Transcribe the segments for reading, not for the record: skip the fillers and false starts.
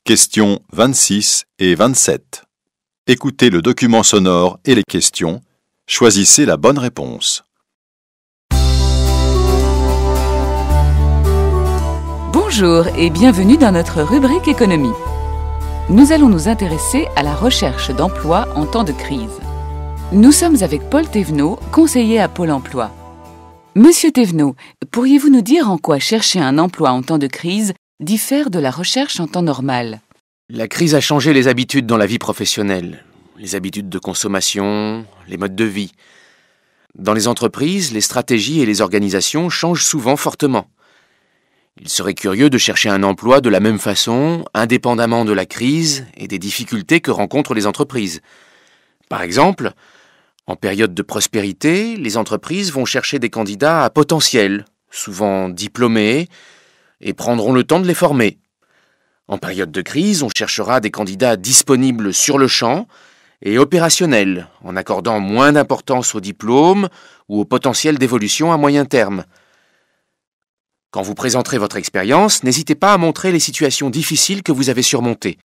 Questions 26 et 27. Écoutez le document sonore et les questions. Choisissez la bonne réponse. Bonjour et bienvenue dans notre rubrique économie. Nous allons nous intéresser à la recherche d'emploi en temps de crise. Nous sommes avec Paul Thévenot, conseiller à Pôle emploi. Monsieur Thévenot, pourriez-vous nous dire en quoi chercher un emploi en temps de crise diffère de la recherche en temps normal? La crise a changé les habitudes dans la vie professionnelle, les habitudes de consommation, les modes de vie. Dans les entreprises, les stratégies et les organisations changent souvent fortement. Il serait curieux de chercher un emploi de la même façon, indépendamment de la crise et des difficultés que rencontrent les entreprises. Par exemple, en période de prospérité, les entreprises vont chercher des candidats à potentiel, souvent diplômés, et prendront le temps de les former. En période de crise, on cherchera des candidats disponibles sur le champ et opérationnels, en accordant moins d'importance au diplôme ou au potentiel d'évolution à moyen terme. Quand vous présenterez votre expérience, n'hésitez pas à montrer les situations difficiles que vous avez surmontées.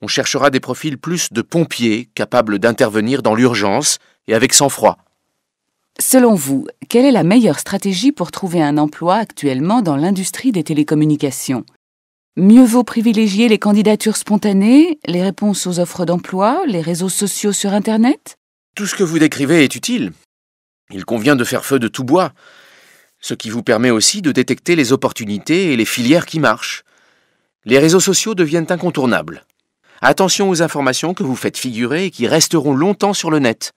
On cherchera des profils plus de pompiers, capables d'intervenir dans l'urgence et avec sang-froid. Selon vous, quelle est la meilleure stratégie pour trouver un emploi actuellement dans l'industrie des télécommunications? Mieux vaut privilégier les candidatures spontanées, les réponses aux offres d'emploi, les réseaux sociaux sur Internet? Tout ce que vous décrivez est utile. Il convient de faire feu de tout bois, ce qui vous permet aussi de détecter les opportunités et les filières qui marchent. Les réseaux sociaux deviennent incontournables. Attention aux informations que vous faites figurer et qui resteront longtemps sur le net.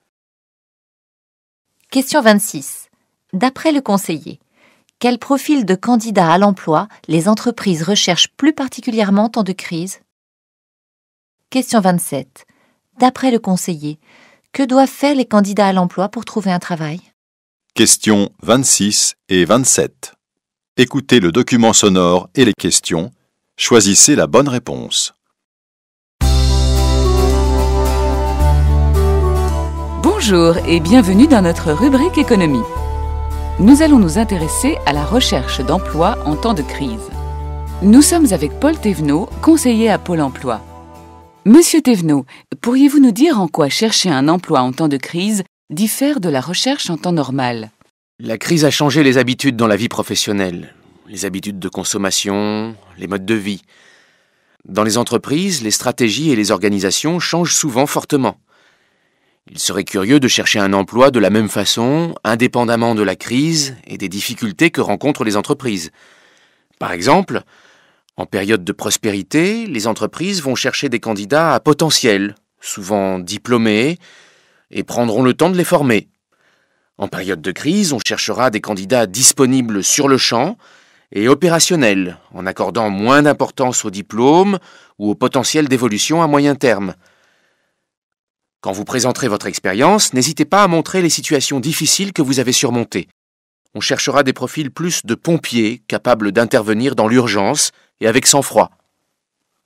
Question 26. D'après le conseiller, quel profil de candidat à l'emploi les entreprises recherchent plus particulièrement en temps de crise? Question 27. D'après le conseiller, que doivent faire les candidats à l'emploi pour trouver un travail? Questions 26 et 27. Écoutez le document sonore et les questions. Choisissez la bonne réponse. Bonjour et bienvenue dans notre rubrique économie. Nous allons nous intéresser à la recherche d'emploi en temps de crise. Nous sommes avec Paul Thévenot, conseiller à Pôle emploi. Monsieur Thévenot, pourriez-vous nous dire en quoi chercher un emploi en temps de crise diffère de la recherche en temps normal? La crise a changé les habitudes dans la vie professionnelle, les habitudes de consommation, les modes de vie. Dans les entreprises, les stratégies et les organisations changent souvent fortement. Il serait curieux de chercher un emploi de la même façon, indépendamment de la crise et des difficultés que rencontrent les entreprises. Par exemple, en période de prospérité, les entreprises vont chercher des candidats à potentiel, souvent diplômés, et prendront le temps de les former. En période de crise, on cherchera des candidats disponibles sur le champ et opérationnels, en accordant moins d'importance au diplôme ou au potentiel d'évolution à moyen terme. Quand vous présenterez votre expérience, n'hésitez pas à montrer les situations difficiles que vous avez surmontées. On cherchera des profils plus de pompiers, capables d'intervenir dans l'urgence et avec sang-froid.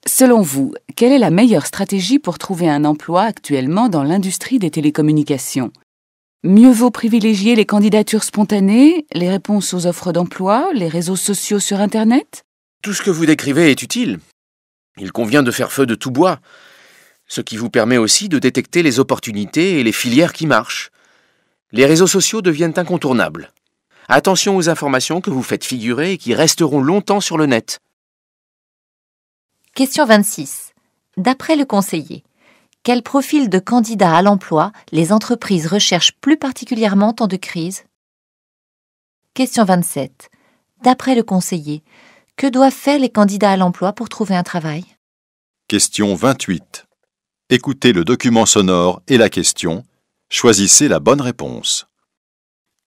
Selon vous, quelle est la meilleure stratégie pour trouver un emploi actuellement dans l'industrie des télécommunications? Mieux vaut privilégier les candidatures spontanées, les réponses aux offres d'emploi, les réseaux sociaux sur Internet? Tout ce que vous décrivez est utile. Il convient de faire feu de tout bois, ce qui vous permet aussi de détecter les opportunités et les filières qui marchent. Les réseaux sociaux deviennent incontournables. Attention aux informations que vous faites figurer et qui resteront longtemps sur le net. Question 26. D'après le conseiller, quel profil de candidat à l'emploi les entreprises recherchent plus particulièrement en temps de crise? Question 27. D'après le conseiller, que doivent faire les candidats à l'emploi pour trouver un travail? Question 28. Écoutez le document sonore et la question. Choisissez la bonne réponse.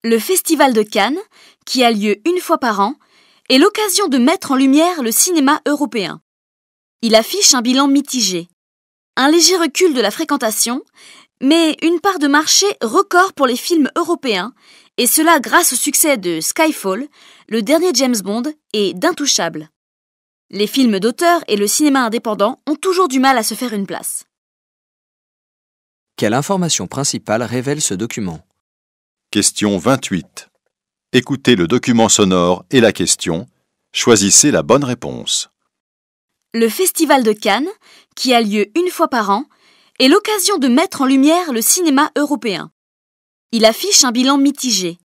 Le Festival de Cannes, qui a lieu une fois par an, est l'occasion de mettre en lumière le cinéma européen. Il affiche un bilan mitigé. Un léger recul de la fréquentation, mais une part de marché record pour les films européens, et cela grâce au succès de Skyfall, le dernier James Bond, et d'Intouchables. Les films d'auteur et le cinéma indépendant ont toujours du mal à se faire une place. Quelle information principale révèle ce document? Question 28. Écoutez le document sonore et la question. Choisissez la bonne réponse. Le Festival de Cannes, qui a lieu une fois par an, est l'occasion de mettre en lumière le cinéma européen. Il affiche un bilan mitigé.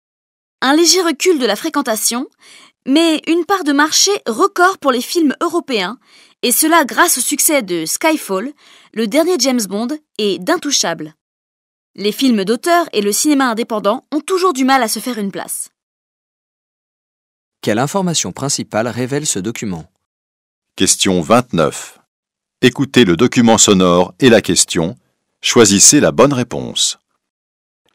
Un léger recul de la fréquentation, mais une part de marché record pour les films européens, et cela grâce au succès de Skyfall, le dernier James Bond, et d'Intouchables. Les films d'auteur et le cinéma indépendant ont toujours du mal à se faire une place. Quelle information principale révèle ce document? Question 29. Écoutez le document sonore et la question. Choisissez la bonne réponse.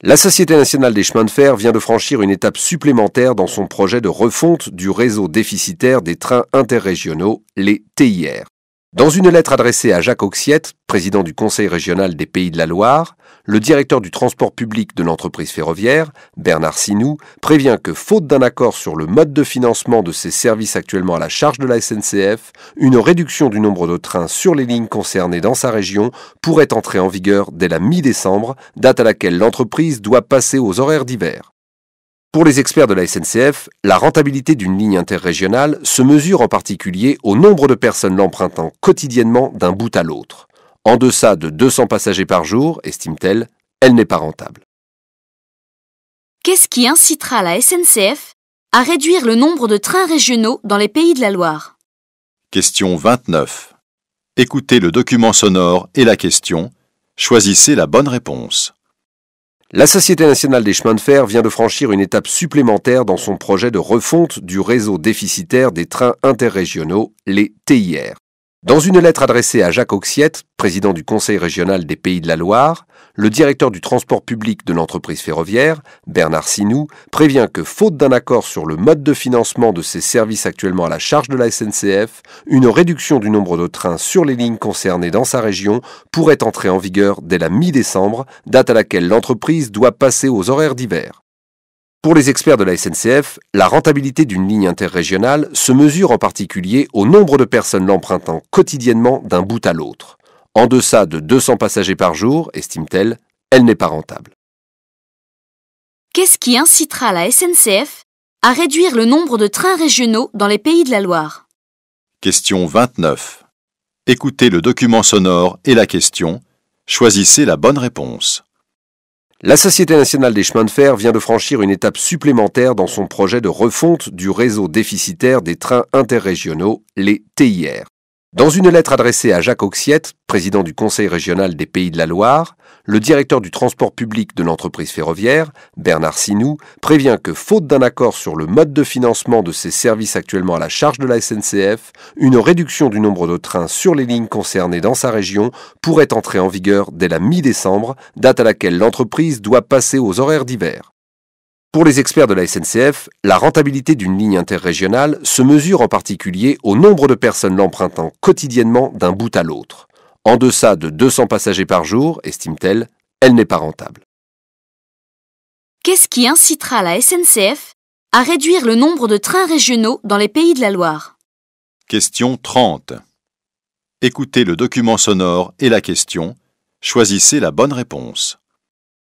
La Société nationale des chemins de fer vient de franchir une étape supplémentaire dans son projet de refonte du réseau déficitaire des trains interrégionaux, les TIR. Dans une lettre adressée à Jacques Auxiette, président du Conseil régional des Pays de la Loire, le directeur du transport public de l'entreprise ferroviaire, Bernard Sinou, prévient que, faute d'un accord sur le mode de financement de ces services actuellement à la charge de la SNCF, une réduction du nombre de trains sur les lignes concernées dans sa région pourrait entrer en vigueur dès la mi-décembre, date à laquelle l'entreprise doit passer aux horaires d'hiver. Pour les experts de la SNCF, la rentabilité d'une ligne interrégionale se mesure en particulier au nombre de personnes l'empruntant quotidiennement d'un bout à l'autre. En deçà de 200 passagers par jour, estime-t-elle, elle n'est pas rentable. Qu'est-ce qui incitera la SNCF à réduire le nombre de trains régionaux dans les Pays de la Loire? Question 29. Écoutez le document sonore et la question. Choisissez la bonne réponse. La Société nationale des chemins de fer vient de franchir une étape supplémentaire dans son projet de refonte du réseau déficitaire des trains interrégionaux, les TIR. Dans une lettre adressée à Jacques Auxiette, président du Conseil régional des Pays de la Loire, le directeur du transport public de l'entreprise ferroviaire, Bernard Sinou, prévient que, faute d'un accord sur le mode de financement de ces services actuellement à la charge de la SNCF, une réduction du nombre de trains sur les lignes concernées dans sa région pourrait entrer en vigueur dès la mi-décembre, date à laquelle l'entreprise doit passer aux horaires d'hiver. Pour les experts de la SNCF, la rentabilité d'une ligne interrégionale se mesure en particulier au nombre de personnes l'empruntant quotidiennement d'un bout à l'autre. En deçà de 200 passagers par jour, estime-t-elle, elle n'est pas rentable. Qu'est-ce qui incitera la SNCF à réduire le nombre de trains régionaux dans les Pays de la Loire? Question 29. Écoutez le document sonore et la question. Choisissez la bonne réponse. La Société nationale des chemins de fer vient de franchir une étape supplémentaire dans son projet de refonte du réseau déficitaire des trains interrégionaux, les TIR. Dans une lettre adressée à Jacques Auxiette, président du Conseil régional des Pays de la Loire, le directeur du transport public de l'entreprise ferroviaire, Bernard Sinou, prévient que, faute d'un accord sur le mode de financement de ces services actuellement à la charge de la SNCF, une réduction du nombre de trains sur les lignes concernées dans sa région pourrait entrer en vigueur dès la mi-décembre, date à laquelle l'entreprise doit passer aux horaires d'hiver. Pour les experts de la SNCF, la rentabilité d'une ligne interrégionale se mesure en particulier au nombre de personnes l'empruntant quotidiennement d'un bout à l'autre. En deçà de 200 passagers par jour, estime-t-elle, elle n'est pas rentable. Qu'est-ce qui incitera la SNCF à réduire le nombre de trains régionaux dans les Pays de la Loire? Question 30. Écoutez le document sonore et la question. Choisissez la bonne réponse.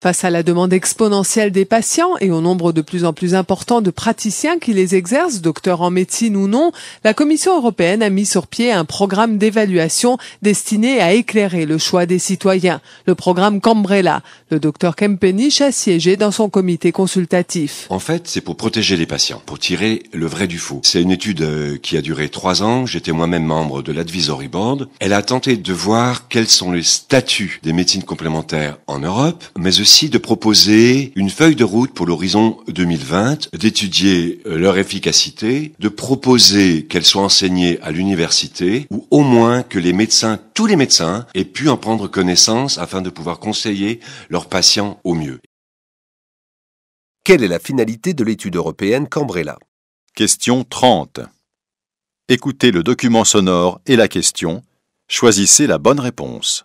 Face à la demande exponentielle des patients et au nombre de plus en plus important de praticiens qui les exercent, docteurs en médecine ou non, la Commission européenne a mis sur pied un programme d'évaluation destiné à éclairer le choix des citoyens, le programme Cambrella. Le docteur Kempenich a siégé dans son comité consultatif. En fait, c'est pour protéger les patients, pour tirer le vrai du faux. C'est une étude qui a duré 3 ans. J'étais moi-même membre de l'Advisory Board. Elle a tenté de voir quels sont les statuts des médecines complémentaires en Europe, mais aussi de proposer une feuille de route pour l'horizon 2020, d'étudier leur efficacité, de proposer qu'elles soient enseignées à l'université, ou au moins que les médecins, tous les médecins, aient pu en prendre connaissance afin de pouvoir conseiller leurs patients au mieux. Quelle est la finalité de l'étude européenne Cambrella? Question 30. Écoutez le document sonore et la question. Choisissez la bonne réponse.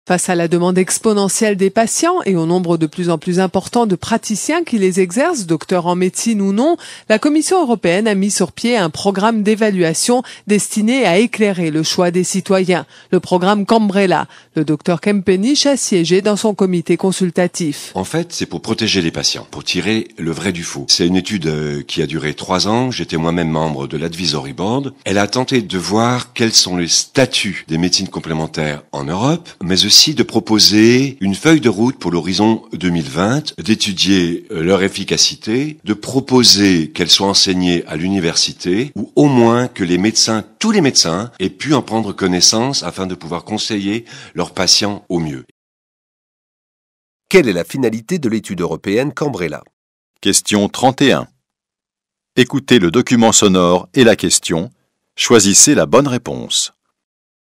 Face à la demande exponentielle des patients et au nombre de plus en plus important de praticiens qui les exercent, docteurs en médecine ou non, la Commission européenne a mis sur pied un programme d'évaluation destiné à éclairer le choix des citoyens, le programme Cambrella. Le docteur Kempenich a siégé dans son comité consultatif. En fait, c'est pour protéger les patients, pour tirer le vrai du faux. C'est une étude qui a duré 3 ans. J'étais moi-même membre de l'Advisory Board. Elle a tenté de voir quels sont les statuts des médecines complémentaires en Europe, mais aussi de proposer une feuille de route pour l'horizon 2020, d'étudier leur efficacité, de proposer qu'elles soient enseignées à l'université, ou au moins que les médecins, tous les médecins, aient pu en prendre connaissance afin de pouvoir conseiller leurs patients au mieux. Quelle est la finalité de l'étude européenne Cambrella? Question 31. Écoutez le document sonore et la question. Choisissez la bonne réponse.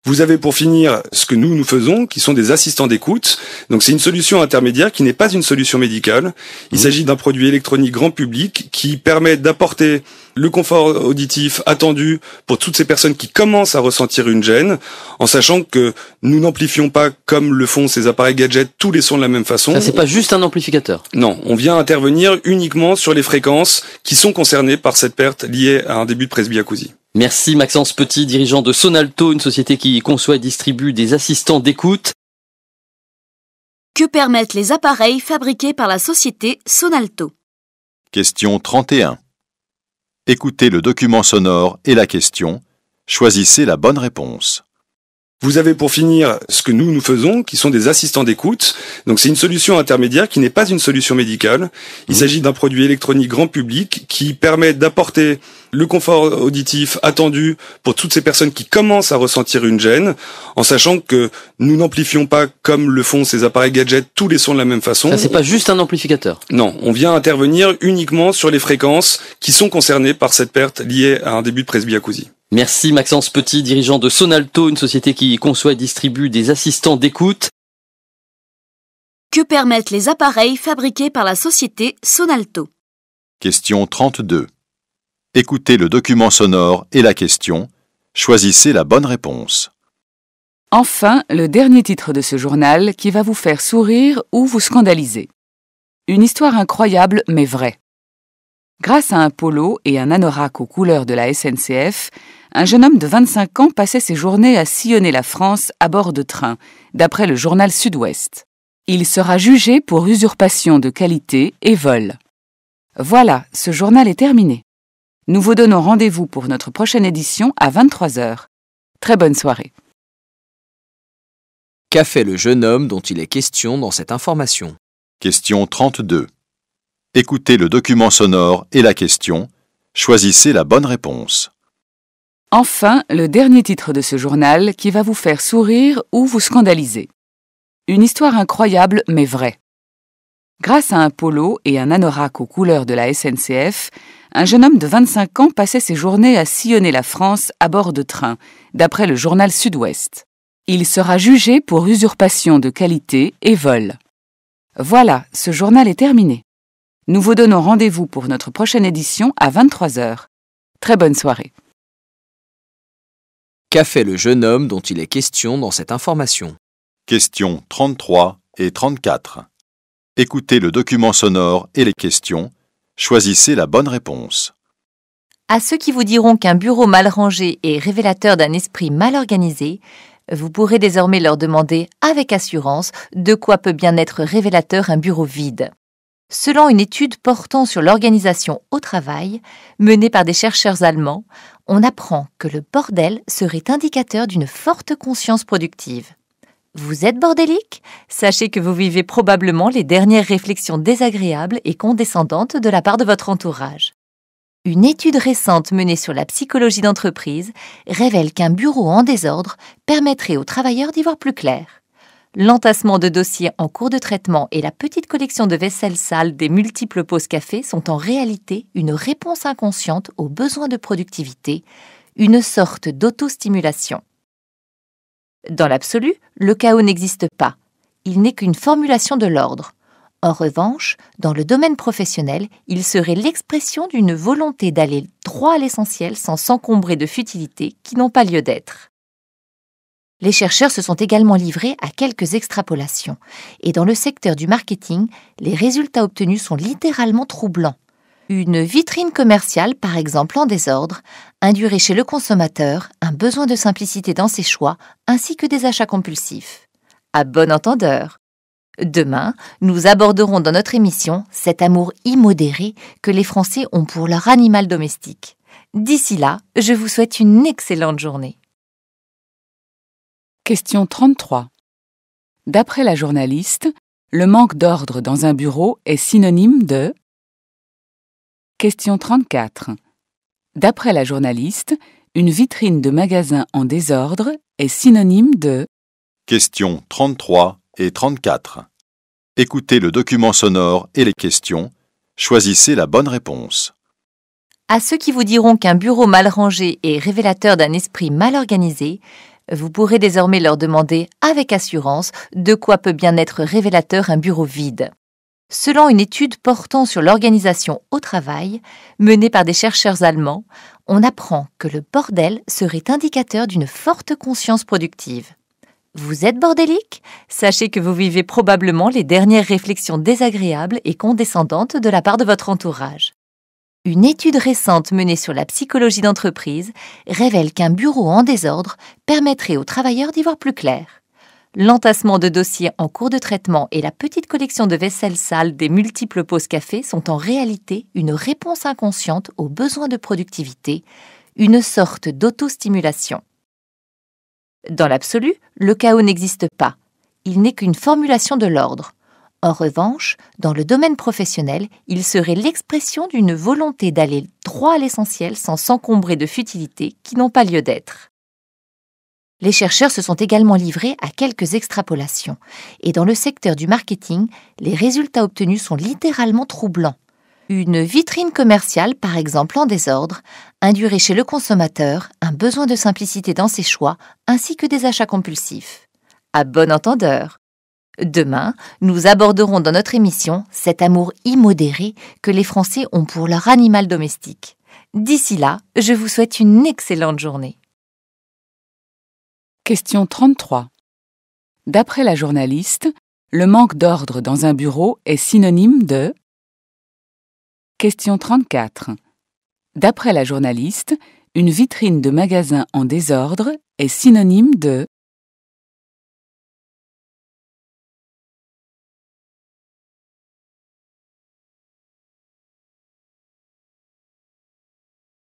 Vous avez pour finir ce que nous faisons, qui sont des assistants d'écoute. Donc c'est une solution intermédiaire qui n'est pas une solution médicale. Il s'agit d'un produit électronique grand public qui permet d'apporter le confort auditif attendu pour toutes ces personnes qui commencent à ressentir une gêne, en sachant que nous n'amplifions pas, comme le font ces appareils gadgets, tous les sons de la même façon. Ça, c'est pas juste un amplificateur. Non, on vient intervenir uniquement sur les fréquences qui sont concernées par cette perte liée à un début de presbyacousie. Merci Maxence Petit, dirigeant de Sonalto, une société qui conçoit et distribue des assistants d'écoute. Que permettent les appareils fabriqués par la société Sonalto? Question 31. Écoutez le document sonore et la question. Choisissez la bonne réponse. Vous avez pour finir ce que nous faisons, qui sont des assistants d'écoute. Donc c'est une solution intermédiaire qui n'est pas une solution médicale. Il s'agit d'un produit électronique grand public qui permet d'apporter le confort auditif attendu pour toutes ces personnes qui commencent à ressentir une gêne, en sachant que nous n'amplifions pas, comme le font ces appareils gadgets, tous les sons de la même façon. Ça, c'est pas juste un amplificateur. Non, on vient intervenir uniquement sur les fréquences qui sont concernées par cette perte liée à un début de presbyacousie. Merci Maxence Petit, dirigeant de Sonalto, une société qui conçoit et distribue des assistants d'écoute. Que permettent les appareils fabriqués par la société Sonalto? Question 32. Écoutez le document sonore et la question. Choisissez la bonne réponse. Enfin, le dernier titre de ce journal qui va vous faire sourire ou vous scandaliser. Une histoire incroyable mais vraie. Grâce à un polo et un anorak aux couleurs de la SNCF, un jeune homme de 25 ans passait ses journées à sillonner la France à bord de train, d'après le journal Sud-Ouest. Il sera jugé pour usurpation de qualité et vol. Voilà, ce journal est terminé. Nous vous donnons rendez-vous pour notre prochaine édition à 23h. Très bonne soirée. Qu'a fait le jeune homme dont il est question dans cette information? Question 32. Écoutez le document sonore et la question. Choisissez la bonne réponse. Enfin, le dernier titre de ce journal qui va vous faire sourire ou vous scandaliser. Une histoire incroyable mais vraie. Grâce à un polo et un anorak aux couleurs de la SNCF, un jeune homme de 25 ans passait ses journées à sillonner la France à bord de train, d'après le journal Sud-Ouest. Il sera jugé pour usurpation de qualité et vol. Voilà, ce journal est terminé. Nous vous donnons rendez-vous pour notre prochaine édition à 23h. Très bonne soirée. Qu'a fait le jeune homme dont il est question dans cette information? Questions 33 et 34. Écoutez le document sonore et les questions. Choisissez la bonne réponse. À ceux qui vous diront qu'un bureau mal rangé est révélateur d'un esprit mal organisé, vous pourrez désormais leur demander avec assurance de quoi peut bien être révélateur un bureau vide. Selon une étude portant sur l'organisation au travail, menée par des chercheurs allemands, on apprend que le bordel serait indicateur d'une forte conscience productive. Vous êtes bordélique? Sachez que vous vivez probablement les dernières réflexions désagréables et condescendantes de la part de votre entourage. Une étude récente menée sur la psychologie d'entreprise révèle qu'un bureau en désordre permettrait aux travailleurs d'y voir plus clair. L'entassement de dossiers en cours de traitement et la petite collection de vaisselle sale des multiples pauses café sont en réalité une réponse inconsciente aux besoins de productivité, une sorte d'auto-stimulation. Dans l'absolu, le chaos n'existe pas. Il n'est qu'une formulation de l'ordre. En revanche, dans le domaine professionnel, il serait l'expression d'une volonté d'aller droit à l'essentiel sans s'encombrer de futilités qui n'ont pas lieu d'être. Les chercheurs se sont également livrés à quelques extrapolations. Et dans le secteur du marketing, les résultats obtenus sont littéralement troublants. Une vitrine commerciale, par exemple en désordre, induirait chez le consommateur un besoin de simplicité dans ses choix, ainsi que des achats compulsifs. À bon entendeur. Demain, nous aborderons dans notre émission cet amour immodéré que les Français ont pour leur animal domestique. D'ici là, je vous souhaite une excellente journée. Question 33. D'après la journaliste, le manque d'ordre dans un bureau est synonyme de... Question 34. D'après la journaliste, une vitrine de magasin en désordre est synonyme de... Questions 33 et 34. Écoutez le document sonore et les questions. Choisissez la bonne réponse. À ceux qui vous diront qu'un bureau mal rangé est révélateur d'un esprit mal organisé, vous pourrez désormais leur demander avec assurance de quoi peut bien être révélateur un bureau vide. Selon une étude portant sur l'organisation au travail, menée par des chercheurs allemands, on apprend que le bordel serait indicateur d'une forte conscience productive. Vous êtes bordélique ? Sachez que vous vivez probablement les dernières réflexions désagréables et condescendantes de la part de votre entourage. Une étude récente menée sur la psychologie d'entreprise révèle qu'un bureau en désordre permettrait aux travailleurs d'y voir plus clair. L'entassement de dossiers en cours de traitement et la petite collection de vaisselle sale des multiples pauses café sont en réalité une réponse inconsciente aux besoins de productivité, une sorte d'auto-stimulation. Dans l'absolu, le chaos n'existe pas. Il n'est qu'une formulation de l'ordre. En revanche, dans le domaine professionnel, il serait l'expression d'une volonté d'aller droit à l'essentiel sans s'encombrer de futilités qui n'ont pas lieu d'être. Les chercheurs se sont également livrés à quelques extrapolations. Et dans le secteur du marketing, les résultats obtenus sont littéralement troublants. Une vitrine commerciale, par exemple en désordre, induirait chez le consommateur un besoin de simplicité dans ses choix, ainsi que des achats compulsifs. À bon entendeur. Demain, nous aborderons dans notre émission cet amour immodéré que les Français ont pour leur animal domestique. D'ici là, je vous souhaite une excellente journée. Question 33. D'après la journaliste, le manque d'ordre dans un bureau est synonyme de... Question 34. D'après la journaliste, une vitrine de magasin en désordre est synonyme de...